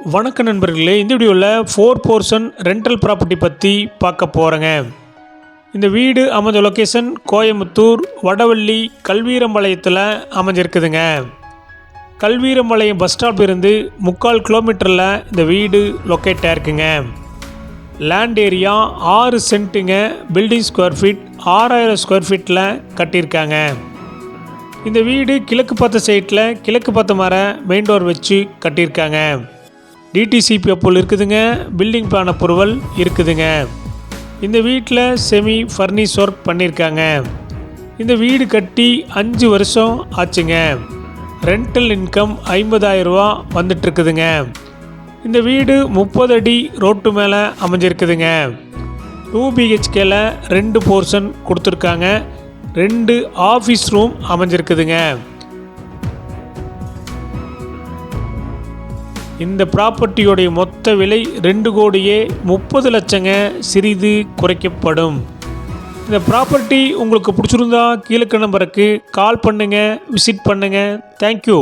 வணக்க நண்பர்களே, இந்த வீடியோவில் 4 போர்ஷன் ரெண்டல் ப்ராப்பர்ட்டி பற்றி பார்க்க போகிறேங்க. இந்த வீடு அமைஞ்ச லொக்கேஷன் கோயம்புத்தூர் வடவள்ளி கல்வீரம்பாளையத்தில் அமைஞ்சிருக்குதுங்க. கல்வீரம்பாளையம் பஸ் ஸ்டாப் இருந்து 3/4 கிலோமீட்டரில் இந்த வீடு லொக்கேட் ஆகிருக்குங்க. லேண்ட் ஏரியா 6 சென்ட்டுங்க. பில்டிங் ஸ்கொயர் ஃபீட் 6000 ஸ்கொயர் ஃபீட்டில் கட்டியிருக்காங்க. இந்த வீடு கிழக்கு பார்த்த சைட்டில் கிழக்கு பார்த்த மர மெயின் டோர் வச்சு கட்டியிருக்காங்க. டிடிசிபி அப்ரூவல் இருக்குதுங்க. பில்டிங் பிளான் அப்ரூவல் இருக்குதுங்க. இந்த வீட்டில் செமி ஃபர்னிஷ் ஒர்க் பண்ணியிருக்காங்க. இந்த வீடு கட்டி 5 வருஷம் ஆச்சுங்க. ரெண்டல் இன்கம் 50,000 ரூபா வந்துட்டுருக்குதுங்க. இந்த வீடு 30 அடி ரோட்டு மேலே அமைஞ்சிருக்குதுங்க. 2 BHKல 2 போர்ஷன் கொடுத்துருக்காங்க. 2 ஆஃபீஸ் ரூம் அமைஞ்சிருக்குதுங்க. இந்த ப்ராப்பர்ட்டியோடைய மொத்த விலை 2,30 லட்சங்க. சிறிது குறைக்கப்படும். இந்த ப்ராப்பர்ட்டி உங்களுக்கு பிடிச்சிருந்தா கீழே நம்பருக்கு கால் பண்ணுங்கள், விசிட் பண்ணுங்கள். தேங்க்யூ.